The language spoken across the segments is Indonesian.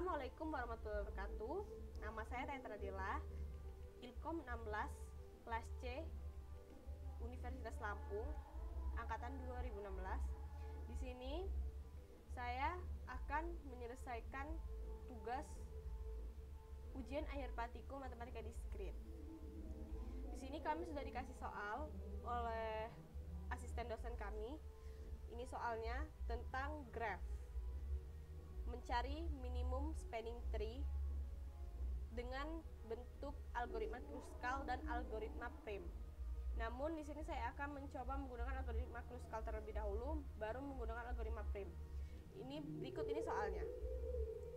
Assalamualaikum warahmatullahi wabarakatuh. Nama saya Tetra Dela, Ilkom 16, kelas C, Universitas Lampung, angkatan 2016. Di sini saya akan menyelesaikan tugas ujian akhir praktikum matematika diskrit. Di sini kami sudah dikasih soal oleh asisten dosen kami. Ini soalnya tentang graph. Mencari minimum spanning tree dengan bentuk algoritma Kruskal dan algoritma Prim. Namun di sini saya akan mencoba menggunakan algoritma Kruskal terlebih dahulu, baru menggunakan algoritma Prim. Berikut ini soalnya.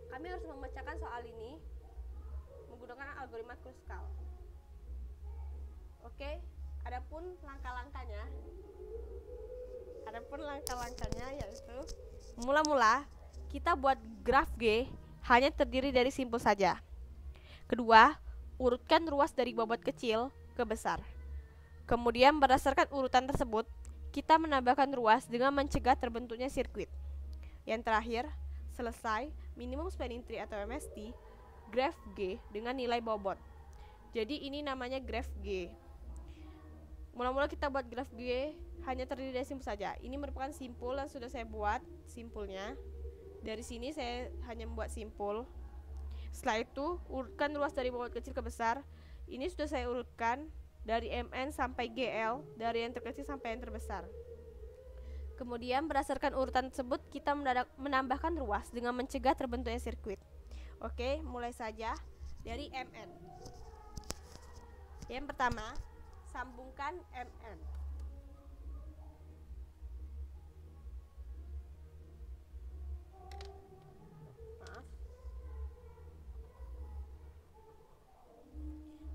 Kami harus membacakan soal ini menggunakan algoritma Kruskal. Oke, adapun langkah-langkahnya yaitu mula-mula kita buat graf G hanya terdiri dari simpul saja. Kedua, urutkan ruas dari bobot kecil ke besar. Kemudian berdasarkan urutan tersebut, kita menambahkan ruas dengan mencegah terbentuknya sirkuit. Yang terakhir, selesai minimum spanning tree atau MST graf G dengan nilai bobot. Jadi ini namanya graf G. Mula-mula kita buat graf G hanya terdiri dari simpul saja. Ini merupakan simpul yang sudah saya buat simpulnya. Dari sini saya hanya membuat simpul. Setelah itu urutkan ruas dari bobot kecil ke besar. Ini sudah saya urutkan dari MN sampai GL, dari yang terkecil sampai yang terbesar. Kemudian berdasarkan urutan tersebut kita menambahkan ruas dengan mencegah terbentuknya sirkuit. Oke, mulai saja dari MN. Yang pertama, sambungkan MN.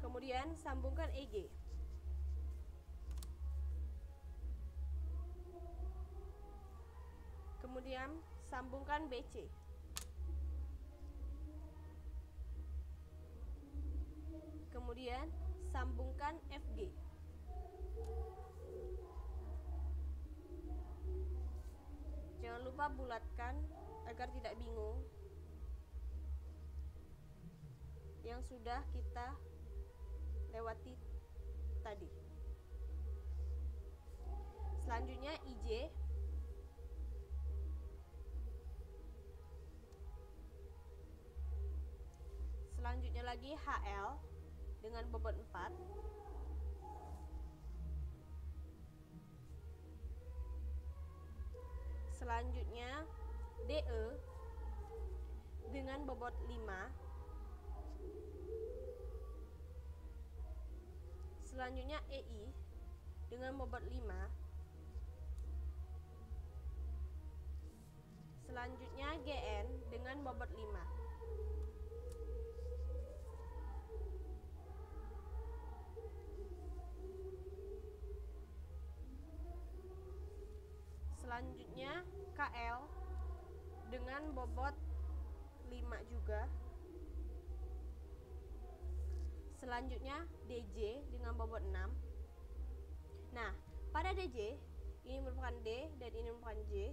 Kemudian sambungkan EG. Kemudian sambungkan BC. Kemudian sambungkan FG. Jangan lupa bulatkan agar tidak bingung yang sudah kita lewati tadi. Selanjutnya IJ. Selanjutnya lagi HL dengan bobot 4. Selanjutnya DE dengan bobot 5. Selanjutnya EI dengan bobot 5. Selanjutnya GN dengan bobot 5. Selanjutnya KL dengan bobot 5 juga. Selanjutnya DJ dengan bobot 6. Nah, pada DJ ini merupakan D dan ini merupakan J.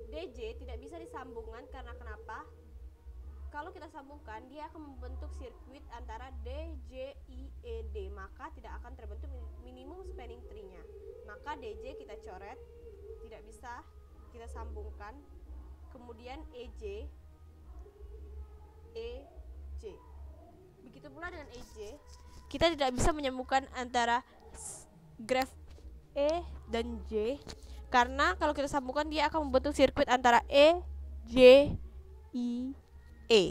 DJ tidak bisa disambungkan karena kenapa? Kalau kita sambungkan, dia akan membentuk sirkuit antara D, J, I, E, D, maka tidak akan terbentuk minimum spanning tree-nya. Maka DJ kita coret, tidak bisa kita sambungkan. Kemudian EJ, EJ. Begitu pula dengan EJ, kita tidak bisa menyambungkan antara graf E dan J, karena kalau kita sambungkan dia akan membentuk sirkuit antara E, J, I, E.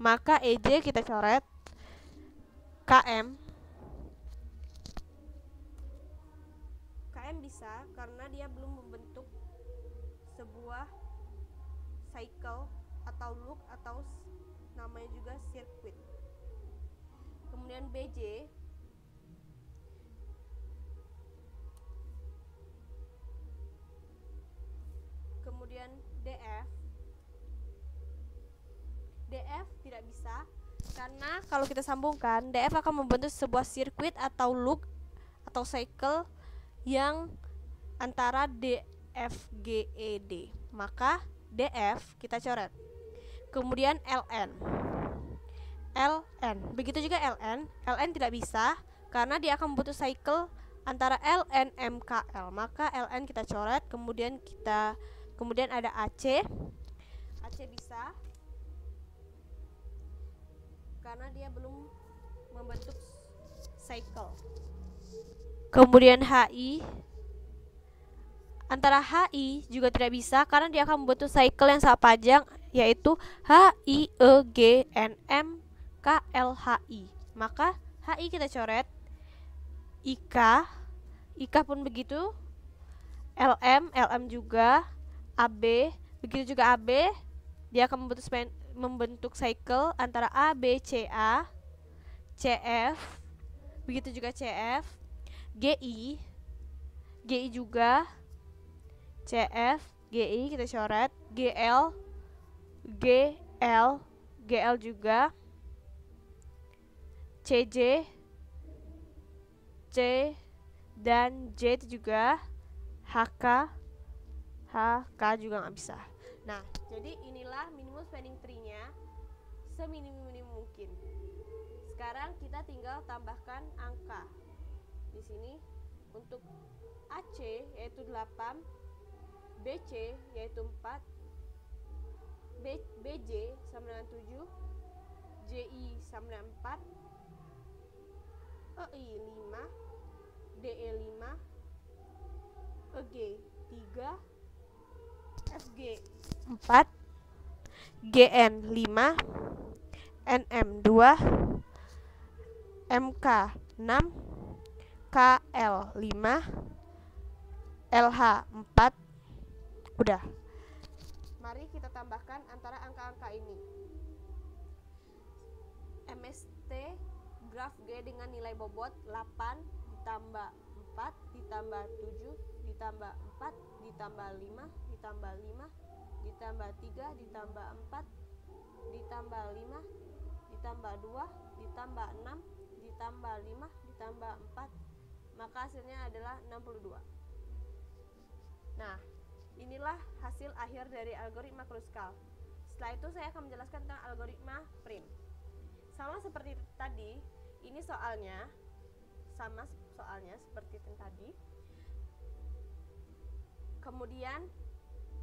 Maka EJ kita coret. KM bisa karena dia belum membentuk sebuah cycle atau loop atau namanya juga sirkuit. Kemudian BJ kemudian DF tidak bisa karena kalau kita sambungkan DF akan membentuk sebuah sirkuit atau loop atau cycle yang antara DFGED. Maka DF kita coret. kemudian ln. Begitu juga ln tidak bisa karena dia akan membutuhkan cycle antara ln mkl. Maka ln kita coret, kemudian ada ac bisa karena dia belum membentuk cycle. Kemudian hi, antara hi juga tidak bisa karena dia akan membentuk cycle yang sangat panjang, yaitu HIEGNMKLHI. Maka HI kita coret, IK pun begitu, LM juga, AB begitu juga, AB dia akan membentuk cycle antara ABCA, CF begitu juga CF, GI juga, CF, GI kita coret, GL juga, CJ, C dan J itu juga, HK juga nggak bisa. Nah, jadi inilah minimum spanning tree-nya seminim mungkin. Sekarang kita tinggal tambahkan angka. Di sini untuk AC yaitu 8, BC yaitu 4, BJ sama dengan 7, JI sama dengan 4, EI 5, DE 5, EG 3, FG 4, GN 5, NM 2, MK 6, KL 5, LH 4. Udah. Mari kita tambahkan antara angka-angka ini. MST graf G dengan nilai bobot 8 ditambah 4 ditambah 7 ditambah 4 ditambah 5 ditambah 5 ditambah 3 ditambah 4 ditambah 5 ditambah 2 ditambah 6 ditambah 5 ditambah 4, maka hasilnya adalah 62. Nah, inilah hasil akhir dari algoritma Kruskal. Setelah itu saya akan menjelaskan tentang algoritma prim. Sama seperti tadi, ini soalnya sama soalnya seperti yang tadi. Kemudian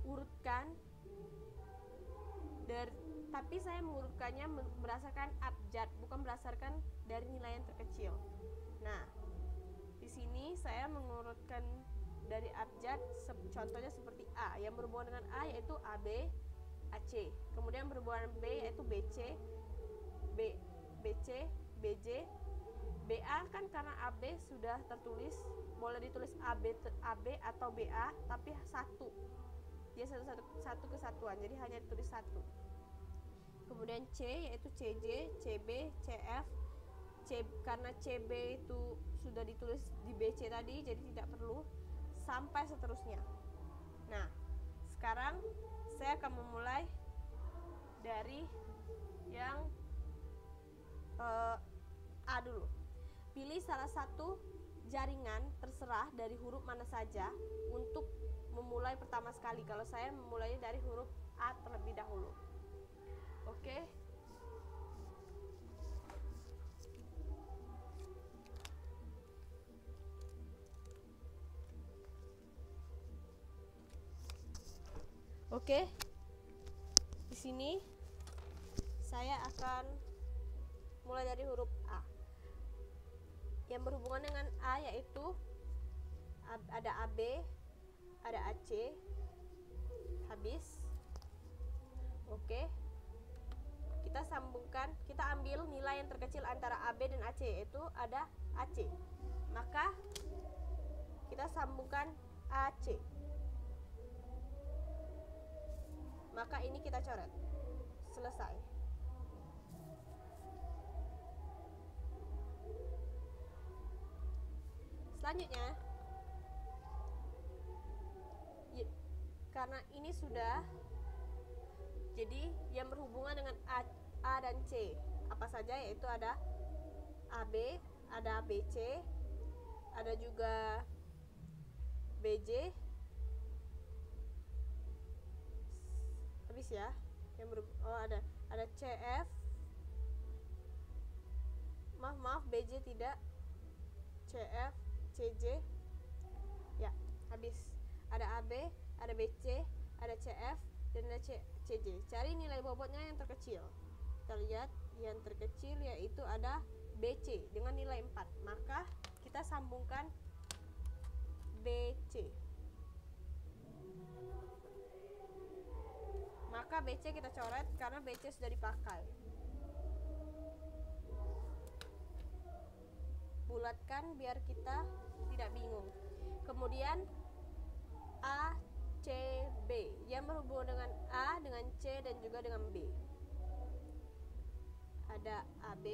urutkan tapi saya mengurutkannya berdasarkan abjad, bukan berdasarkan dari nilai yang terkecil. Nah, di sini saya mengurutkan dari abjad, contohnya seperti A, yang berhubungan dengan A yaitu AB, AC. Kemudian berhubungan B yaitu BC, BC, BJ, BA kan karena AB sudah tertulis, boleh ditulis AB atau BA, tapi satu. Dia satu kesatuan, jadi hanya ditulis satu. Kemudian C yaitu CJ, CB, CF, karena CB itu sudah ditulis di BC tadi, jadi tidak perlu, sampai seterusnya. Nah, sekarang saya akan memulai dari yang A dulu. Pilih salah satu jaringan terserah dari huruf mana saja untuk memulai pertama sekali. Kalau saya memulainya dari huruf A terlebih dahulu. Oke. Oke. Di sini saya akan mulai dari huruf A. Yang berhubungan dengan A yaitu ada AB, ada AC, habis. Oke. Kita sambungkan, kita ambil nilai yang terkecil antara AB dan AC, yaitu ada AC. Maka kita sambungkan AC. Maka ini kita coret. Selesai. Selanjutnya, karena ini sudah, jadi yang berhubungan dengan A dan C apa saja, yaitu ada AB, ada BC, ada juga BJ, habis ya. Ada CF, maaf BJ tidak, CF, CJ, ya habis. Ada AB, ada BC, ada CF, dan ada CJ. Cari nilai bobotnya yang terkecil. Kita lihat yang terkecil yaitu ada BC dengan nilai 4. Maka kita sambungkan BC. Maka BC kita coret karena BC sudah dipakai. Bulatkan biar kita tidak bingung. Kemudian ACB yang berhubungan dengan A, dengan C, dan juga dengan B. Ada AB,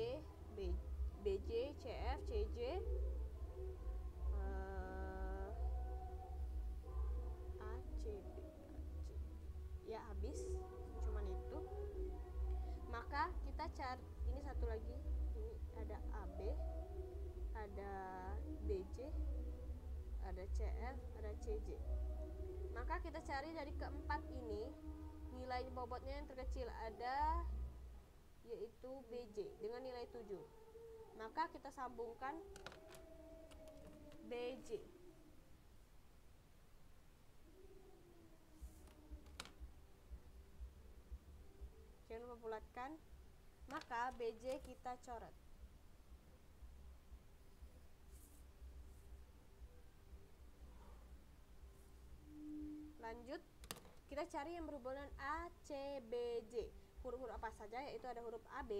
BJ, CF, CJ, ACB. Ya habis, cuman itu. Maka kita cari ini satu lagi. Ini ada AB, ada BJ, ada CF, ada CJ. Maka kita cari dari keempat ini nilai bobotnya yang terkecil ada yaitu BJ dengan nilai 7. Maka kita sambungkan BJ. Jangan lupa bulatkan. Maka BJ kita coret. Lanjut, kita cari yang berhubungan A, C, B, J. Huruf-huruf apa saja, yaitu ada huruf AB,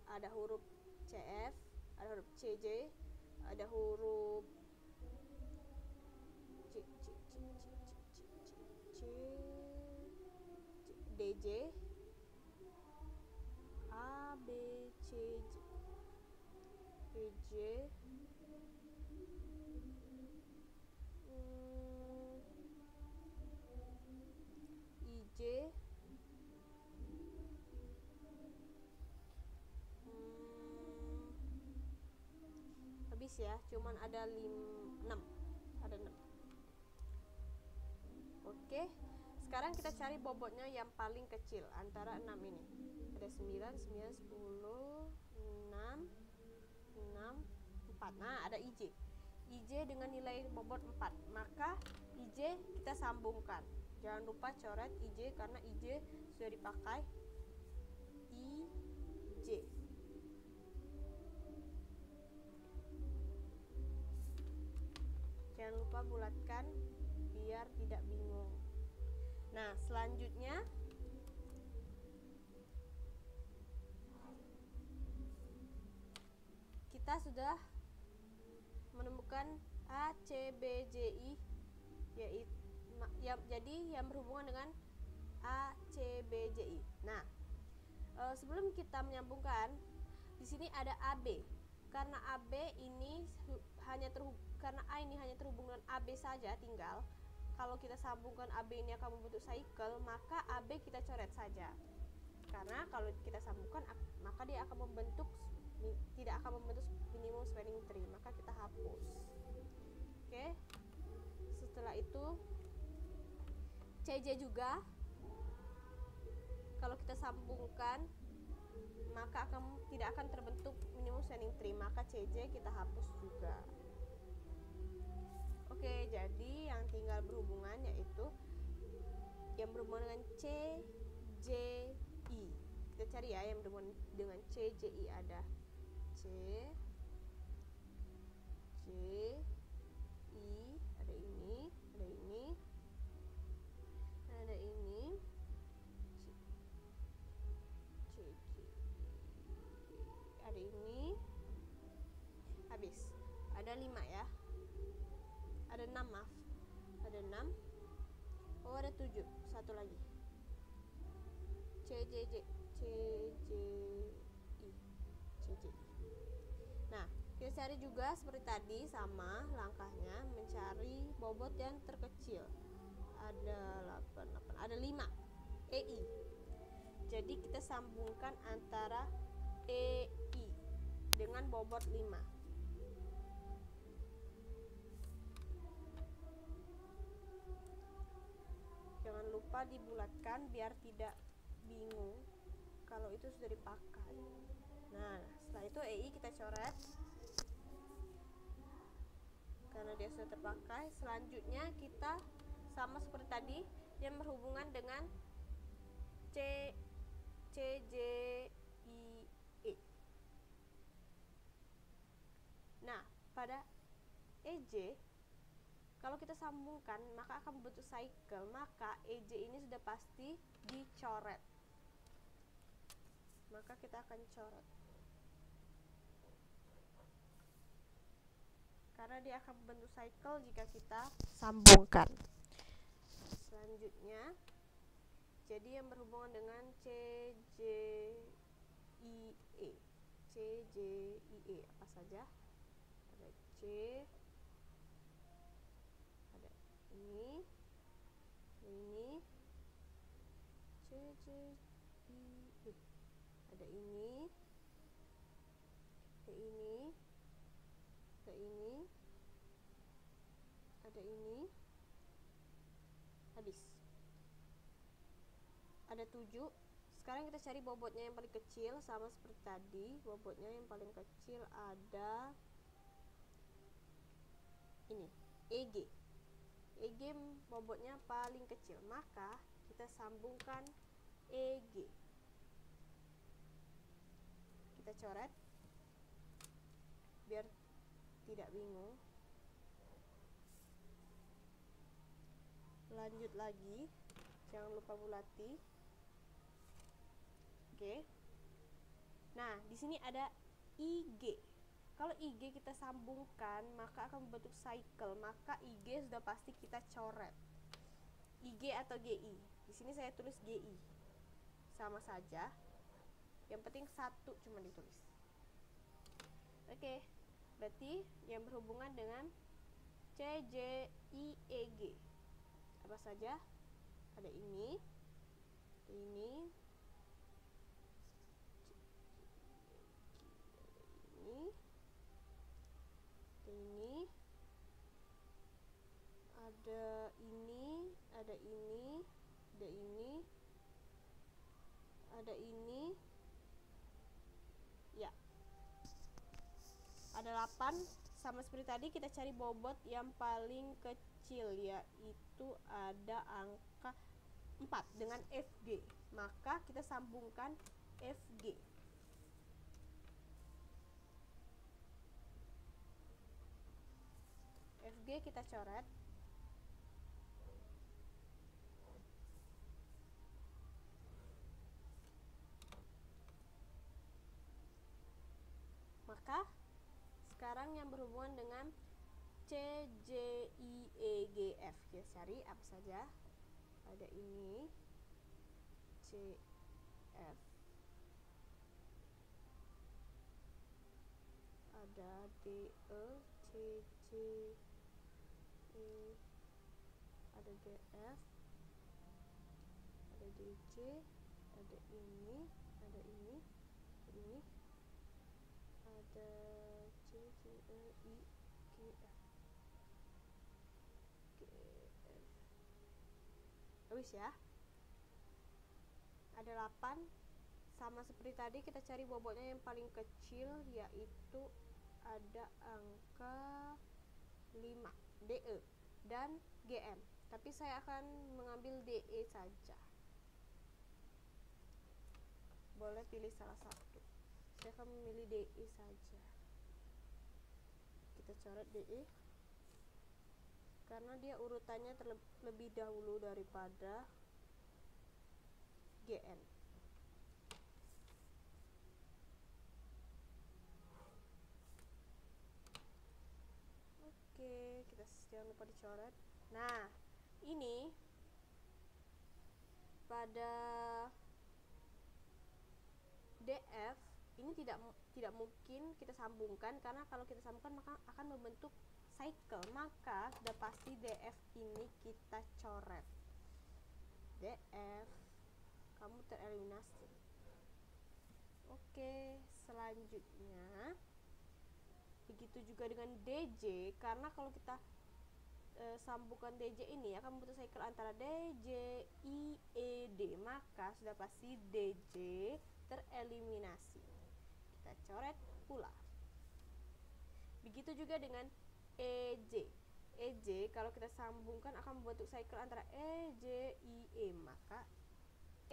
ada huruf CF, ada huruf CJ, ada huruf DJ, A, B, C, J, PJ, IJ, habis ya, cuman ada 6. Ada 6. Oke, sekarang kita cari bobotnya yang paling kecil antara 6 ini. Ada 9, 9, 10, 6, 6, 4. Nah, ada IJ. IJ dengan nilai bobot 4. Maka IJ kita sambungkan. Jangan lupa coret IJ karena IJ sudah dipakai. IJ. Jangan lupa bulatkan biar tidak bingung. Nah, selanjutnya kita sudah menemukan A, C, B, J, I, yaitu jadi yang berhubungan dengan A, C, B, J, I. Nah, sebelum kita menyambungkan, di sini ada AB. Karena AB ini karena A ini hanya terhubung dengan AB saja, tinggal kalau kita sambungkan AB ini akan membentuk cycle, maka AB kita coret saja. Karena kalau kita sambungkan, maka dia akan tidak akan membentuk minimum spanning tree, maka kita hapus. Oke. Setelah itu CJ juga kalau kita sambungkan maka tidak akan terbentuk minimum spanning tree, maka CJ kita hapus juga. Oke, jadi yang tinggal berhubungan yaitu yang berhubungan dengan C, J, I. Kita cari ya yang berhubungan dengan C, J, I. Ada C, J, I, ada ini, ada ini, ada ini, C, J, ada ini, habis. Ada 5 ya. Ada 6, maaf. Ada 6. Oh, ada 7. Satu lagi. C, J, J, C, J, I, C, J, I. Nah, kita cari juga seperti tadi, sama langkahnya, mencari bobot yang terkecil. Ada 8, ada 5. EI. Jadi kita sambungkan antara EI dengan bobot 5. Jangan lupa dibulatkan biar tidak bingung kalau itu sudah dipakai. Nah, setelah itu EI kita coret karena dia sudah terpakai. Selanjutnya kita sama seperti tadi yang berhubungan dengan C J I E. Nah, pada EJ kalau kita sambungkan maka akan membentuk cycle, maka EJ ini sudah pasti dicoret. Maka kita akan coret karena dia akan membentuk cycle jika kita sambungkan. Selanjutnya jadi yang berhubungan dengan CJIE. CJIE apa saja? Ada C, ada ini, CJIE. Ada ini, ada ini, ada ini, ada ini. Habis. Ada 7. Sekarang kita cari bobotnya yang paling kecil, sama seperti tadi. Bobotnya yang paling kecil ada ini, EG. EG bobotnya paling kecil, maka kita sambungkan EG. Kita coret biar tidak bingung. Lanjut lagi, jangan lupa bulati. Oke. Nah, di sini ada IG. Kalau IG kita sambungkan maka akan membentuk cycle, maka IG sudah pasti kita coret. IG atau GI. Di sini saya tulis GI. Sama saja. Yang penting satu cuma ditulis. Oke. Berarti yang berhubungan dengan CJIEG. Apa saja? Ada ini, ini, ini, ada ini, ada ini, ada ini, ada ini. Ya. Ada 8. Sama seperti tadi kita cari bobot yang paling kecil, yaitu ada angka 4 dengan FG. Maka kita sambungkan FG. FG kita coret. Maka sekarang yang berhubungan dengan CJIEGF, kita cari apa saja. Ada ini, CF, ada DE, CJ, ada GF, ada DC, ada ini, ada ini, ini, ada CJIGF, habis ya. Ada 8. Sama seperti tadi kita cari bobotnya yang paling kecil, yaitu ada angka 5, DE dan GM. Tapi saya akan mengambil DE saja. Boleh pilih salah satu. Saya akan memilih DE saja. Kita coret DE karena dia urutannya terlebih dahulu daripada GN. Oke, kita jangan lupa dicoret. Nah, ini pada DF ini tidak mungkin kita sambungkan, karena kalau kita sambungkan maka akan membentuk cycle, maka sudah pasti DF ini kita coret. DF, kamu tereliminasi. Oke, selanjutnya begitu juga dengan DJ, karena kalau kita sambungan DJ ini akan membentuk cycle antara DJ, I, E, D, maka sudah pasti DJ tereliminasi. Kita coret pula. Begitu juga dengan EJ. EJ kalau kita sambungkan akan membentuk cycle antara EJ, I, E, maka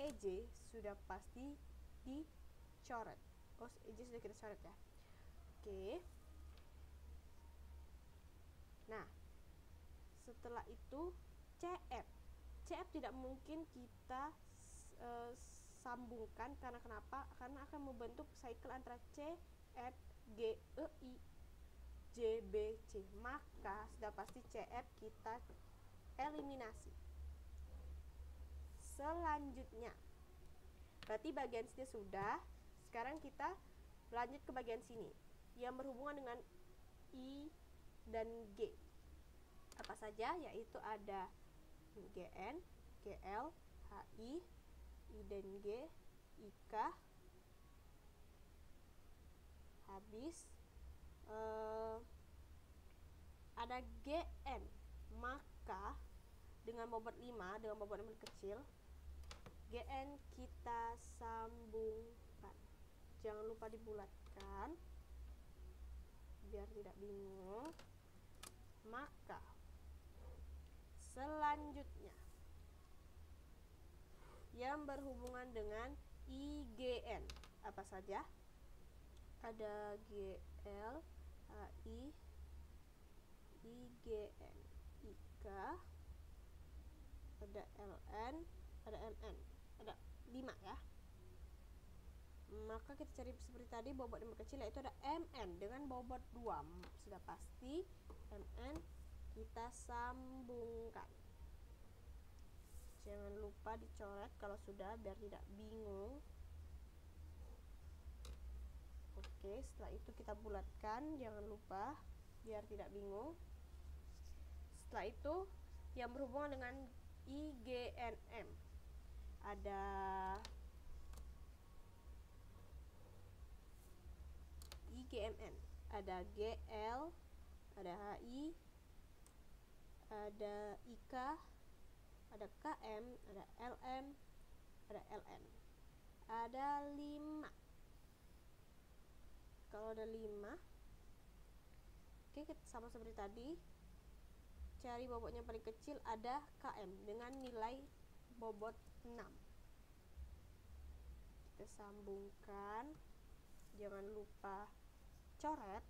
EJ sudah pasti dicoret. Oh, EJ sudah kita coret ya. Oke. Nah, setelah itu CF. CF tidak mungkin kita sambungkan karena kenapa? Karena akan membentuk cycle antara C, F, G, E, I, J, B, C. Maka sudah pasti CF kita eliminasi. Selanjutnya, berarti bagian sini sudah. Sekarang kita lanjut ke bagian sini yang berhubungan dengan I dan G. Apa saja? Yaitu ada GN, GL, HI, I dan G, IK, habis ada GN. Maka dengan bobot 5, dengan bobot yang kecil, GN kita sambungkan. Jangan lupa dibulatkan biar tidak bingung. Maka selanjutnya yang berhubungan dengan IGN. Apa saja? Ada GL, HI, IGN, IK, ada LN, ada MN. Ada 5 ya. Maka kita cari seperti tadi, bobot yang kecil yaitu ada MN dengan bobot 2. Sudah pasti MN kita sambungkan. Jangan lupa dicoret kalau sudah biar tidak bingung. Oke, setelah itu kita bulatkan, jangan lupa biar tidak bingung. Setelah itu yang berhubungan dengan IGNM. Ada IGMN, ada GL, ada HI, ada IK, ada KM, ada LM, ada LN. Ada 5. Kalau ada 5, oke, kita sama seperti tadi. Cari bobotnya paling kecil, ada KM dengan nilai bobot 6. Kita sambungkan. Jangan lupa coret.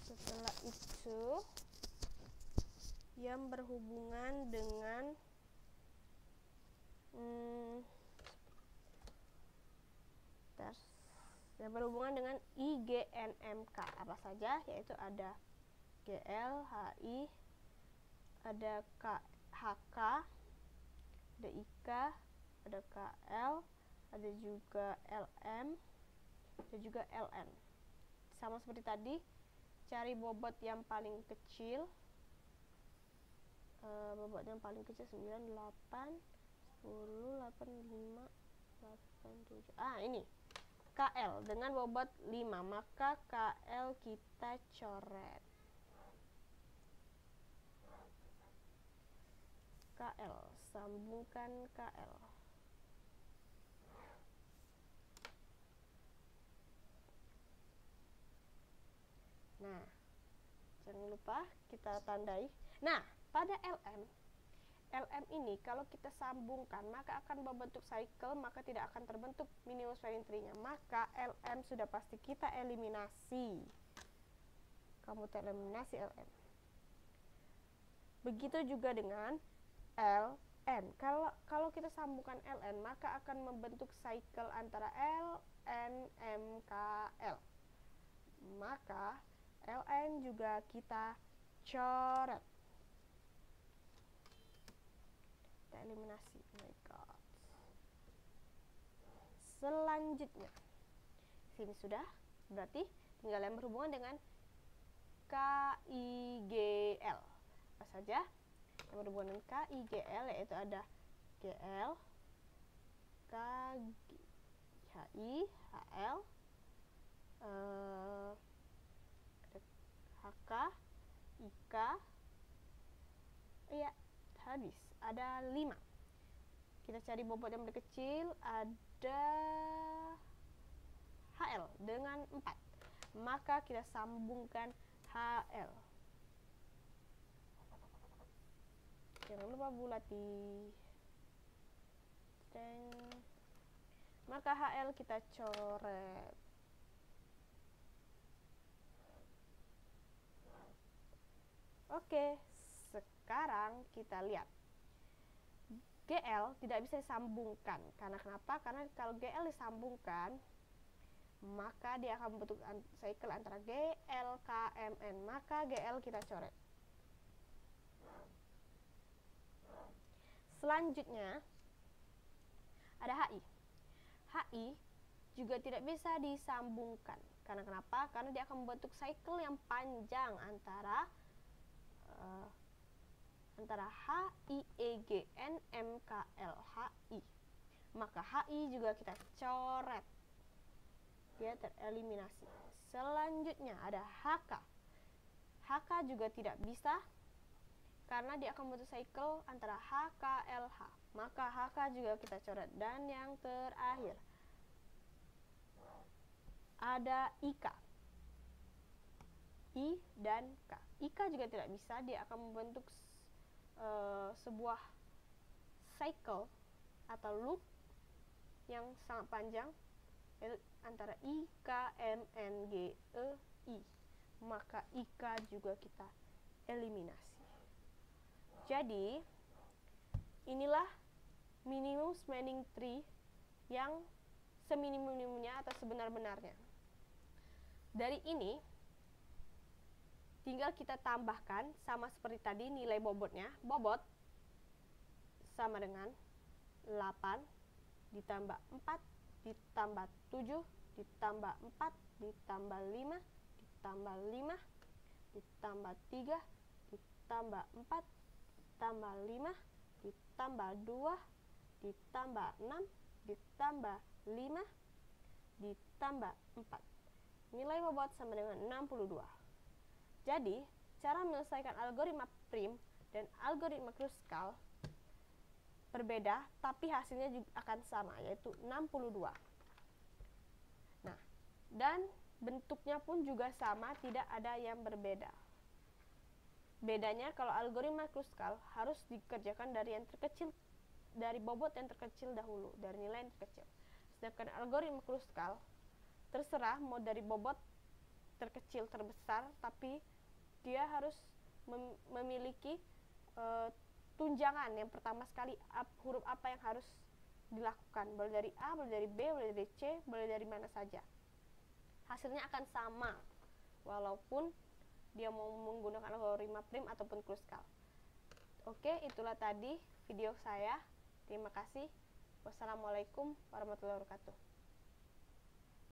Setelah itu yang berhubungan dengan IGNMK. Apa saja? Yaitu ada GL, HI, ada HK, ada IK, ada KL, ada juga LM, ada juga LN. Sama seperti tadi, cari bobot yang paling kecil. Bobot yang paling kecil 9, 8, 10, 8, 5, 8, 7. Ini KL dengan bobot 5, maka KL kita coret. KL, sambungkan KL. Nah, jangan lupa kita tandai. Nah, pada LM ini kalau kita sambungkan maka akan membentuk cycle, maka tidak akan terbentuk minimum spreading tree-nya. Maka LM sudah pasti kita eliminasi. Kamu tereliminasi LM. Begitu juga dengan LN. Kalau kita sambungkan LN maka akan membentuk cycle antara LN, MKL. Maka LN juga kita coret. Kita eliminasi. Oh my god. Selanjutnya, sini sudah. Berarti tinggal yang berhubungan dengan KIGL. Apa saja yang berhubungan dengan KIGL? Yaitu ada GL, kita HI, HL, HK, IK, iya habis, ada 5. Kita cari bobot yang berkecil, ada HL dengan 4, maka kita sambungkan HL. Jangan lupa bulati. Maka HL kita coret. Oke, sekarang kita lihat. GL tidak bisa disambungkan. Karena kenapa? Karena kalau GL disambungkan, maka dia akan membentuk cycle antara GL, KMN. Maka GL kita coret. Selanjutnya ada HI. HI juga tidak bisa disambungkan. Karena kenapa? Karena dia akan membentuk cycle yang panjang antara HIEGNMKL. Maka HI juga kita coret. Dia tereliminasi. Selanjutnya ada HK. HK juga tidak bisa karena dia akan membentuk cycle antara HKLH. Maka HK juga kita coret. Dan yang terakhir ada IK. I dan K. IK juga tidak bisa, dia akan membentuk sebuah cycle atau loop yang sangat panjang, yaitu antara I, K, M, N, G, E, I. Maka IK juga kita eliminasi. Jadi inilah minimum spanning tree yang seminimum-minimumnya atau sebenar-benarnya. Dari ini tinggal kita tambahkan sama seperti tadi nilai bobotnya. Bobot sama dengan 8 ditambah 4 ditambah 7 ditambah 4 ditambah 5 ditambah 5 ditambah 3 ditambah 4 ditambah 5 ditambah 2 ditambah 6 ditambah 5 ditambah 4. Nilai bobot sama dengan 62. Jadi, cara menyelesaikan algoritma prim dan algoritma Kruskal berbeda, tapi hasilnya juga akan sama, yaitu 62. Nah, dan bentuknya pun juga sama, tidak ada yang berbeda. Bedanya kalau algoritma Kruskal harus dikerjakan dari yang terkecil, dari bobot yang terkecil dahulu, dari nilai yang terkecil. Sedangkan algoritma Kruskal terserah mau dari bobot terkecil terbesar, tapi dia harus memiliki tunjangan. Yang pertama sekali huruf apa yang harus dilakukan, boleh dari A, boleh dari B, boleh dari C, boleh dari mana saja. Hasilnya akan sama walaupun dia mau menggunakan algoritma prim ataupun Kruskal. Oke, itulah tadi video saya. Terima kasih. Wassalamualaikum warahmatullahi wabarakatuh.